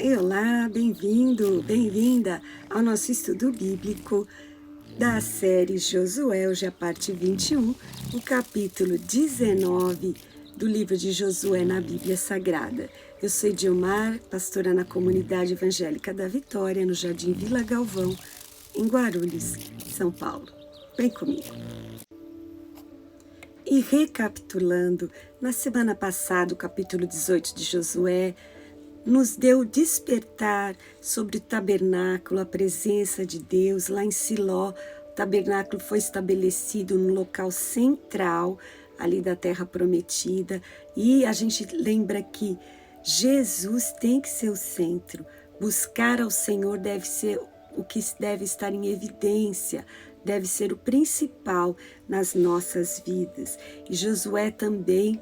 Olá, bem-vindo, bem-vinda ao nosso estudo bíblico da série Josué, hoje a parte 21, o capítulo 19 do livro de Josué na Bíblia Sagrada. Eu sou Edilmar, pastora na Comunidade Evangélica da Vitória, no Jardim Vila Galvão, em Guarulhos, São Paulo. Vem comigo. E recapitulando, na semana passada, o capítulo 18 de Josué nos deu despertar sobre o tabernáculo, a presença de Deus lá em Siló. O tabernáculo foi estabelecido no local central ali da Terra Prometida, e a gente lembra que Jesus tem que ser o centro. Buscar ao Senhor deve ser o que deve estar em evidência, deve ser o principal nas nossas vidas. E Josué também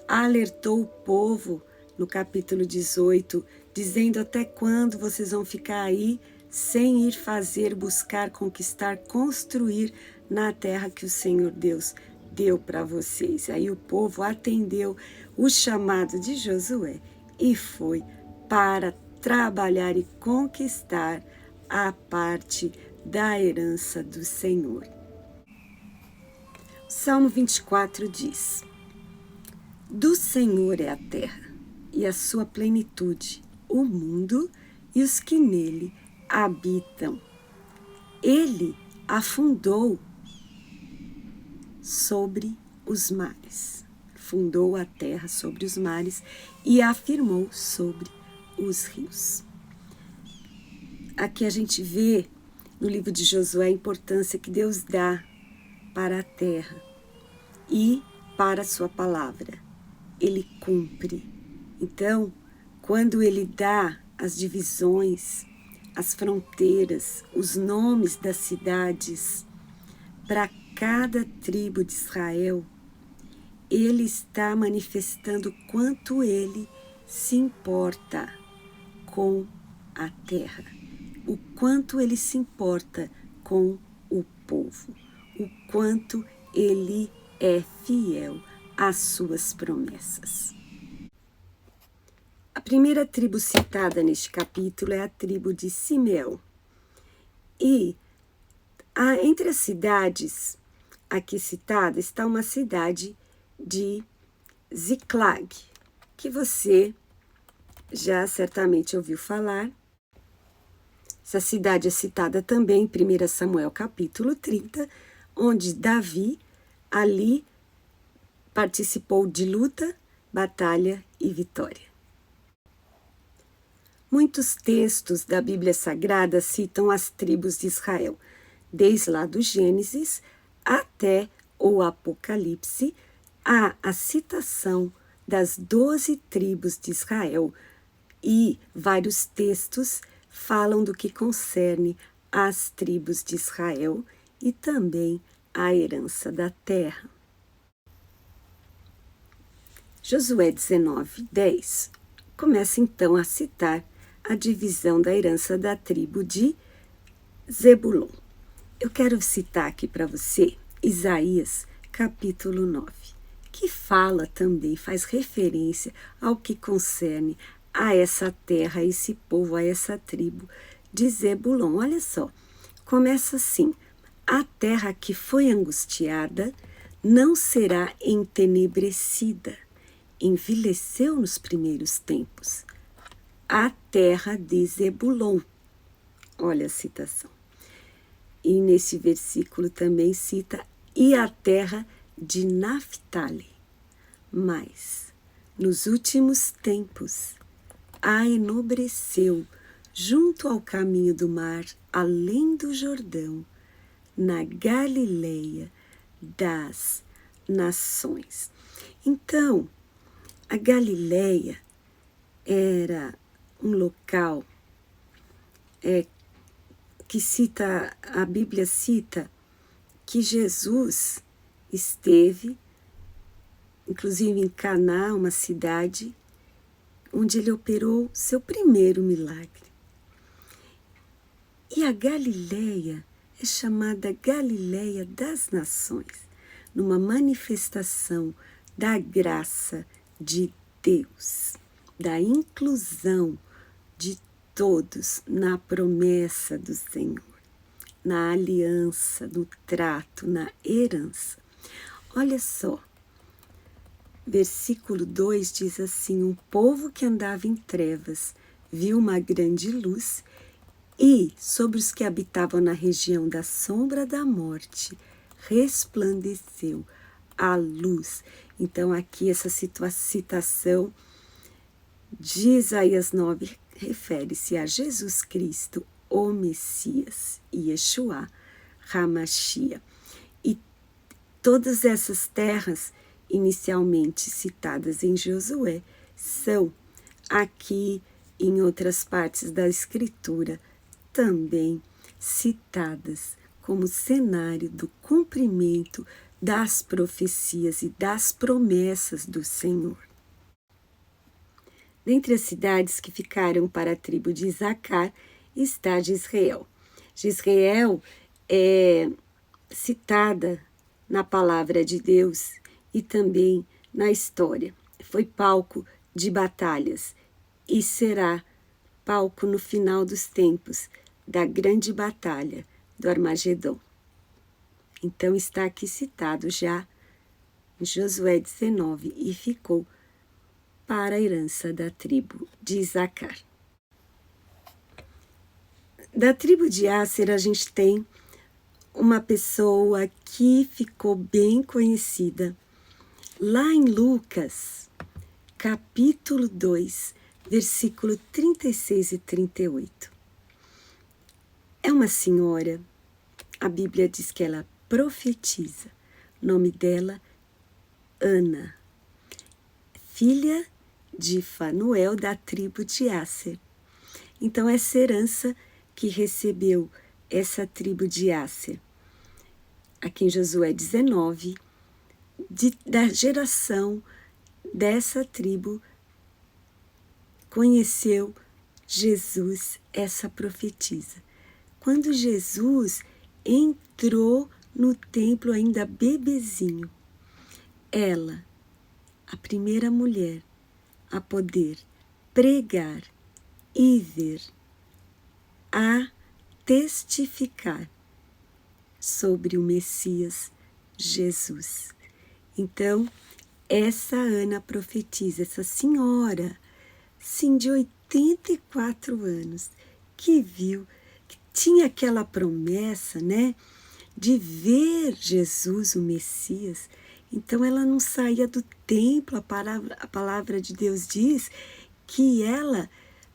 alertou o povo no capítulo 18, dizendo: até quando vocês vão ficar aí sem ir fazer, buscar, conquistar, construir na terra que o Senhor Deus deu para vocês. Aí o povo atendeu o chamado de Josué e foi para trabalhar e conquistar a parte da herança do Senhor. O Salmo 24 diz: do Senhor é a terra e a sua plenitude, o mundo e os que nele habitam. Ele afundou sobre os mares, fundou a terra sobre os mares e afirmou sobre os rios. Aqui a gente vê no livro de Josué a importância que Deus dá para a terra e para a sua palavra. Ele cumpre. Então, quando ele dá as divisões, as fronteiras, os nomes das cidades para cada tribo de Israel, ele está manifestando quanto ele se importa com a terra, o quanto ele se importa com o povo, o quanto ele é fiel às suas promessas. A primeira tribo citada neste capítulo é a tribo de Simeão. E entre as cidades aqui citadas está uma cidade de Ziclag, que você já certamente ouviu falar. Essa cidade é citada também em 1 Samuel capítulo 30, onde Davi ali participou de luta, batalha e vitória. Muitos textos da Bíblia Sagrada citam as tribos de Israel, desde lá do Gênesis até o Apocalipse, há a citação das 12 tribos de Israel, e vários textos falam do que concerne às tribos de Israel e também a herança da terra. Josué 19:10 começa então a citar a divisão da herança da tribo de Zebulon. Eu quero citar aqui para você Isaías capítulo 9, que fala também, faz referência ao que concerne a essa terra, a esse povo, a essa tribo de Zebulon. Olha só, começa assim: a terra que foi angustiada não será entenebrecida, envelheceu nos primeiros tempos. A terra de Zebulon. Olha a citação. E nesse versículo também cita: e a terra de Naftali. Mas, nos últimos tempos, a enobreceu junto ao caminho do mar, além do Jordão, na Galileia das nações. Então, a Galileia era um local que a Bíblia cita que Jesus esteve, inclusive em Caná, uma cidade onde ele operou seu primeiro milagre. E a Galileia é chamada Galileia das Nações, numa manifestação da graça de Deus, da inclusão de todos na promessa do Senhor, na aliança, no trato, na herança. Olha só, versículo 2 diz assim: um povo que andava em trevas viu uma grande luz, e sobre os que habitavam na região da sombra da morte resplandeceu a luz. Então aqui essa citação de Isaías 9 refere-se a Jesus Cristo, o Messias, Yeshua HaMashiach. E todas essas terras inicialmente citadas em Josué são aqui em outras partes da Escritura também citadas como cenário do cumprimento das profecias e das promessas do Senhor. Dentre as cidades que ficaram para a tribo de Isacar está Jezreel. Jezreel é citada na palavra de Deus e também na história. Foi palco de batalhas e será palco no final dos tempos da grande batalha do Armagedon. Então está aqui citado já em Josué 19 e ficou para a herança da tribo de Isacar. Da tribo de Asser a gente tem uma pessoa que ficou bem conhecida lá em Lucas, capítulo 2, versículo 36 e 38. É uma senhora, a Bíblia diz que ela profetiza, o nome dela, Ana, filha de Fanuel, da tribo de Asser. Então, essa herança que recebeu essa tribo de Asser, aqui em Josué 19, da geração dessa tribo, conheceu Jesus, essa profetisa. Quando Jesus entrou no templo ainda bebezinho, ela, a primeira mulher a poder pregar e ver, a testificar sobre o Messias Jesus. Então, essa Ana profetiza, essa senhora, sim, de 84 anos, que viu, que tinha aquela promessa, né, de ver Jesus, o Messias. Então ela não saía do templo, a palavra de Deus diz que ela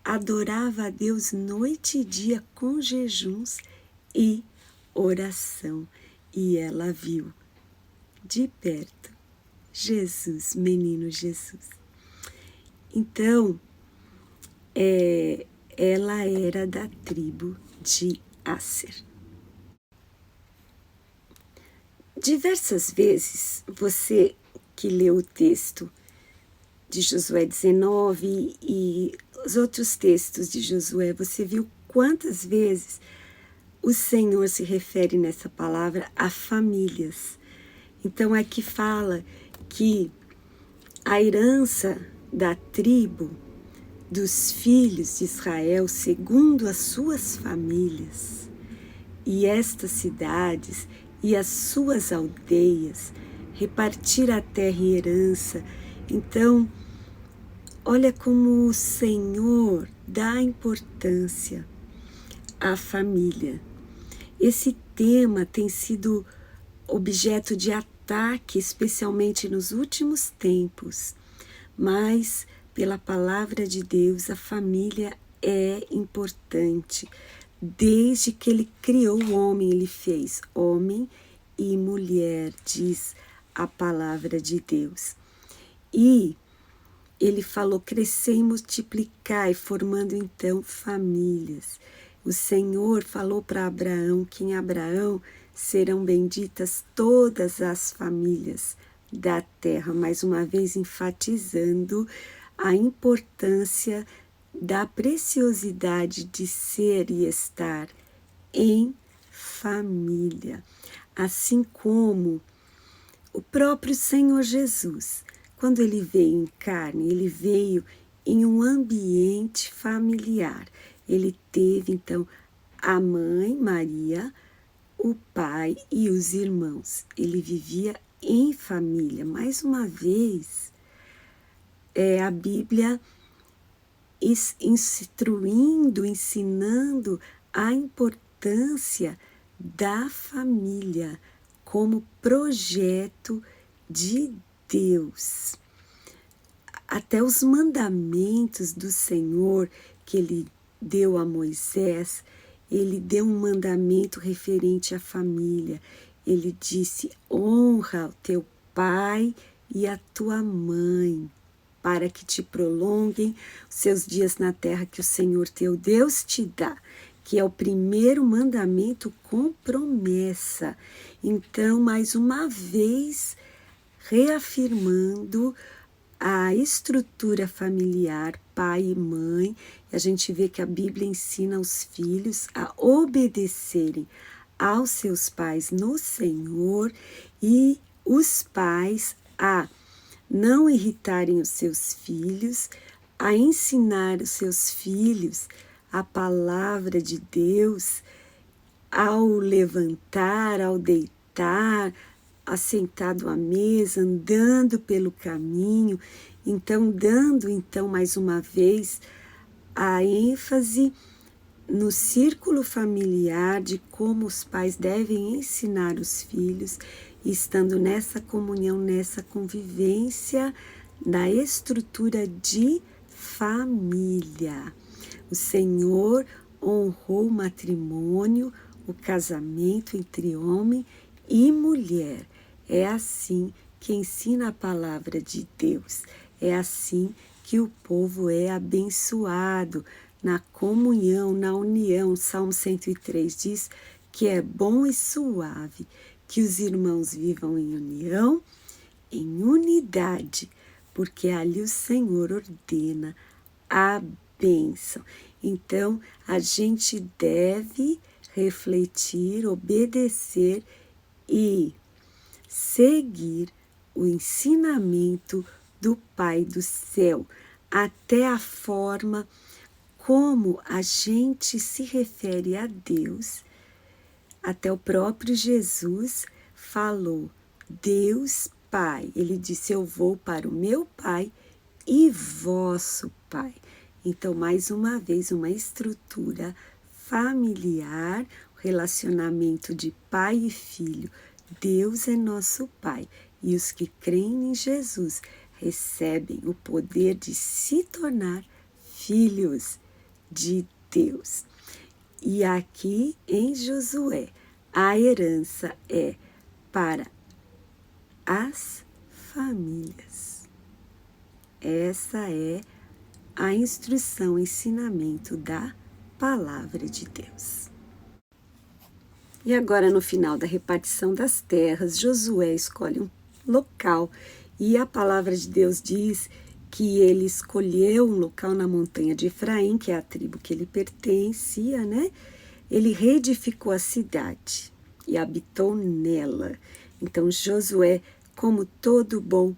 adorava a Deus noite e dia com jejuns e oração. E ela viu de perto Jesus, menino Jesus. Então, ela era da tribo de Asser. Diversas vezes, você que leu o texto de Josué 19 e os outros textos de Josué, você viu quantas vezes o Senhor se refere nessa palavra a famílias. Então, aqui fala que a herança da tribo dos filhos de Israel, segundo as suas famílias, e estas cidades e as suas aldeias, repartir a terra e herança. Então, olha como o Senhor dá importância à família. Esse tema tem sido objeto de ataque, especialmente nos últimos tempos, mas pela palavra de Deus, a família é importante. Desde que ele criou o homem, ele fez homem e mulher, diz a palavra de Deus. E ele falou, crescer e multiplicar, formando então famílias. O Senhor falou para Abraão que em Abraão serão benditas todas as famílias da terra, mais uma vez enfatizando a importância da preciosidade de ser e estar em família. Assim como o próprio Senhor Jesus, quando ele veio em carne, ele veio em um ambiente familiar. Ele teve, então, a mãe, Maria, o pai e os irmãos. Ele vivia em família. Mais uma vez, a Bíblia instruindo, ensinando a importância da família como projeto de Deus. Até os mandamentos do Senhor que ele deu a Moisés, ele deu um mandamento referente à família. Ele disse: honra o teu pai e a tua mãe, para que te prolonguem os seus dias na terra que o Senhor teu Deus te dá, que é o primeiro mandamento com promessa. Então, mais uma vez, reafirmando a estrutura familiar, pai e mãe, a gente vê que a Bíblia ensina os filhos a obedecerem aos seus pais no Senhor e os pais a não irritarem os seus filhos, a ensinar os seus filhos a palavra de Deus ao levantar, ao deitar, assentado à mesa, andando pelo caminho. Então, dando mais uma vez a ênfase no círculo familiar de como os pais devem ensinar os filhos, estando nessa comunhão, nessa convivência, na estrutura de família. O Senhor honrou o matrimônio, o casamento entre homem e mulher. É assim que ensina a palavra de Deus. É assim que o povo é abençoado na comunhão, na união. Salmo 103 diz que é bom e suave que os irmãos vivam em união, em unidade, porque ali o Senhor ordena a bênção. Então, a gente deve refletir, obedecer e seguir o ensinamento do Pai do céu, até a forma como a gente se refere a Deus. Até o próprio Jesus falou, Deus Pai. Ele disse, eu vou para o meu Pai e vosso Pai. Então, mais uma vez, uma estrutura familiar, relacionamento de pai e filho. Deus é nosso Pai e os que creem em Jesus recebem o poder de se tornar filhos de Deus. E aqui em Josué, a herança é para as famílias. Essa é a instrução, ensinamento da palavra de Deus. E agora, no final da repartição das terras, Josué escolhe um local e a palavra de Deus diz que ele escolheu um local na montanha de Efraim, que é a tribo que ele pertencia, né? Ele reedificou a cidade e habitou nela. Então, Josué, como todo bom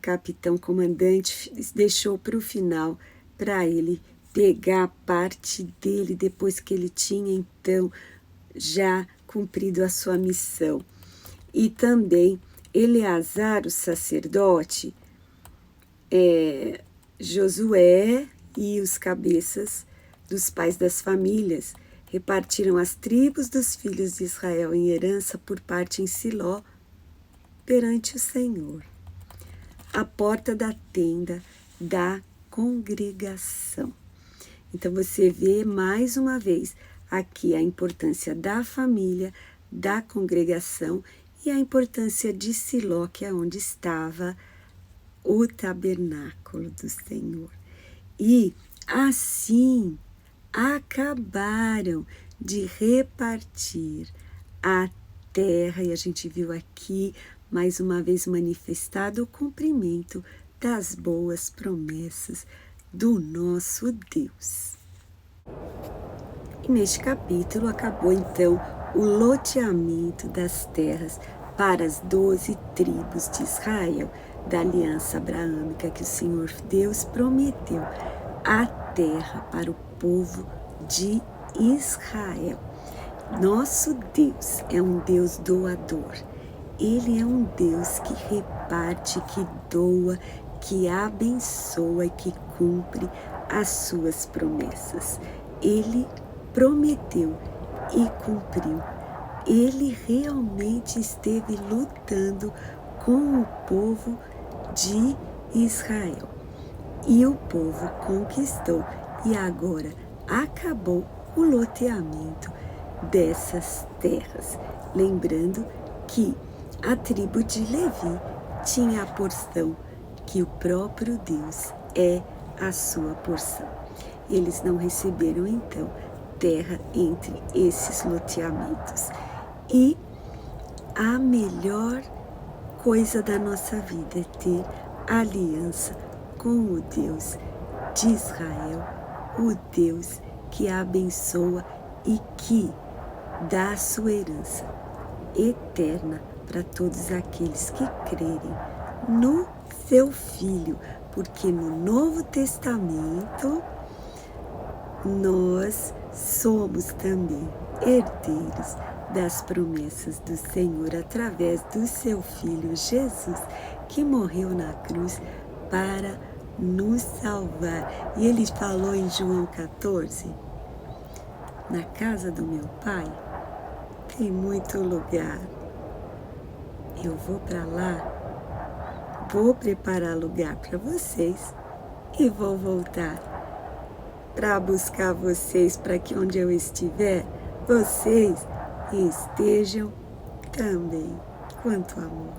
capitão comandante, deixou para o final, para ele pegar a parte dele, depois que ele tinha, então, já cumprido a sua missão. E também Eleazar, o sacerdote, Josué e os cabeças dos pais das famílias repartiram as tribos dos filhos de Israel em herança por parte em Siló perante o Senhor, à porta da tenda da congregação. Então você vê mais uma vez aqui a importância da família, da congregação e a importância de Siló, que é onde estava o tabernáculo do Senhor. E assim acabaram de repartir a terra, e a gente viu aqui mais uma vez manifestado o cumprimento das boas promessas do nosso Deus. E neste capítulo acabou então o loteamento das terras para as 12 tribos de Israel. da aliança abraâmica que o Senhor Deus prometeu a terra para o povo de Israel. Nosso Deus é um Deus doador. Ele é um Deus que reparte, que doa, que abençoa e que cumpre as suas promessas. Ele prometeu e cumpriu. Ele realmente esteve lutando com o povo de Israel. E o povo conquistou e agora acabou o loteamento dessas terras. Lembrando que a tribo de Levi tinha a porção que o próprio Deus é a sua porção. Eles não receberam então terra entre esses loteamentos. E a melhor coisa da nossa vida é ter aliança com o Deus de Israel, o Deus que abençoa e que dá a sua herança eterna para todos aqueles que crerem no seu Filho, porque no Novo Testamento nós somos também herdeiros das promessas do Senhor através do seu Filho Jesus, que morreu na cruz para nos salvar. E ele falou em João 14, na casa do meu Pai tem muito lugar. Eu vou para lá, vou preparar lugar para vocês e vou voltar para buscar vocês, para que onde eu estiver, vocês estejam também. Quanto amor!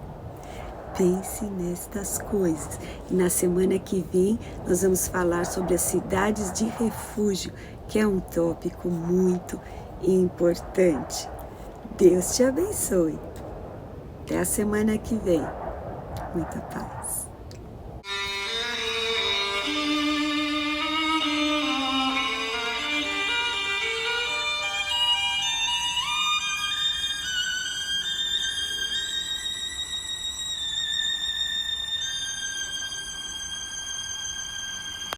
Pense nestas coisas. E na semana que vem nós vamos falar sobre as cidades de refúgio, que é um tópico muito importante. Deus te abençoe. Até a semana que vem. Muita paz.